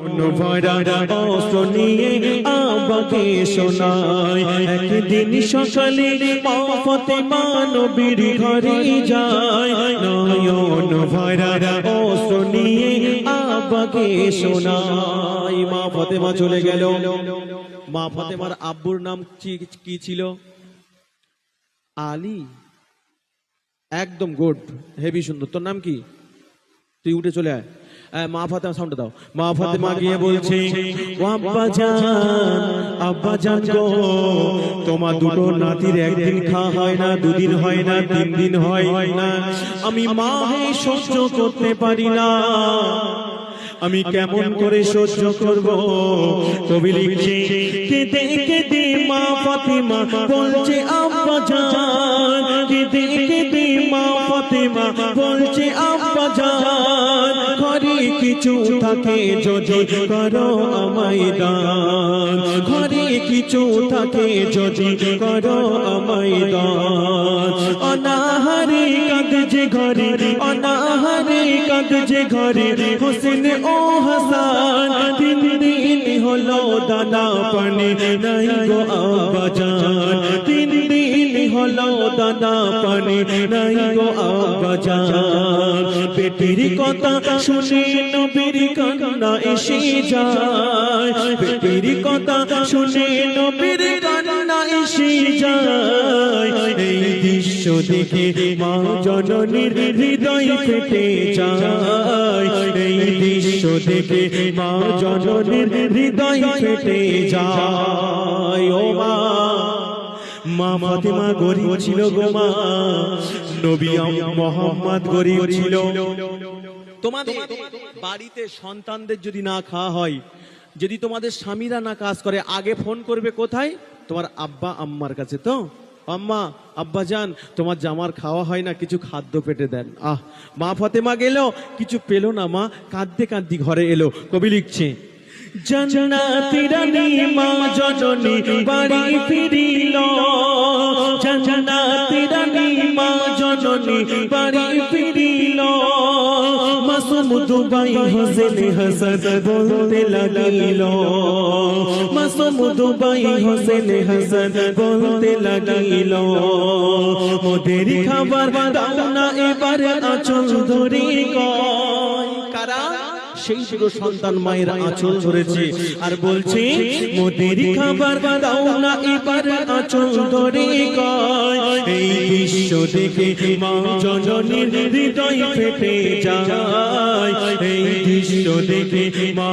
অস্ত্র নিয়ে আব্বাকে শোনায়। একদিন সকালে মা ফাতেমা নবীর ঘরে যায়, নয়ন ভরা অস্ত্র নিয়ে আব্বাকে শোনায়। মা ফাতেমা চলে গেল। মা ফাতেমার আব্বুর নাম কি ছিল? আলী। একদম গুড, হেভি সুন্দর। তোর নাম কি? তুই উঠে চলে আয়। মা ফাতেমা সাউন্ড দাও। মা ফাতেমা গিয়ে বলছে, ও আব্বা জান গো, তোমার দুটো নাতির একদিন খাওয়া হয় না, দুদিন হয় না, 3 দিন হয় না। আমি মা হয়ে সহ্য করতে পারি না। আমি কেমন করে সহ্য করব? কবি লিখছে, কেঁদে কেঁদে মা ফাতেমা বলছে আব্বা জান, কেঁদে কেঁদে মা ফাতেমা বলছে আব্বা জান, ঘরে কিছু থাকে যদি করো আমায় দান, ঘরে কিছু থাকে যদি করো আমায় দান। অনাহারে কাঁদছে ঘরে, অনাহারে কাঁদছে ঘরে হোসেন ও হাসান, 3 দিন হলো দানা পানি নাই গো আব্বা জান, 3 দিন হলো দানা পানি নাই গো আব্বা জান। পেটের কথা শুনে নবীর কান্না এসে যায়, পেটের কথা শুনে নবীর কান্না এসে যায়। এই দৃশ্য দেখে মা জননীর হৃদয় ফেটে যায়, এই দৃশ্য দেখে মা জননীর হৃদয় ফেটে যায়। ও মা, মা ফাতেমা গরিব ছিল গো মা, নবী মুহাম্মদ গরিব ছিল। তোমাদের বাড়িতে সন্তানদের যদি না খাওয়া হয়, যদি তোমাদের স্বামীরা না কাজ করে, আগে ফোন করবে কোথায়? তোমার আব্বা আম্মার কাছে। তো আম্মা আব্বা জান, তোমার জামার খাওয়া হয় না, কিছু খাদ্য পেটে দেন। মা ফাতেমা গেল, কিছু পেল না, মা কাঁদতে কাঁদতে ঘরে এলো। কবি লিখছে, জান্নাতি রানী মা জননী বাড়ি ফিরিল, জান্নাতি রানী মা জননী বাড়ি ফিরিল। মাসুম দুবাই হোসেন হাসান বলতে লাগিল, মাসুম দুবাই হোসেন হাসান বলতে লাগিল, ওদের খাবার দাও না এবার আঁচল ধরে কয়। কারা? সেই ছিল সন্তান মায়ের আঁচল ধরেছে আর বলছে, মোদের খাবার দাও না এবার আঁচল ধরে কয়। এই দৃশ্য দেখে মা জননীর হৃদয় ফেটে যায়, এই দৃশ্য দেখে মা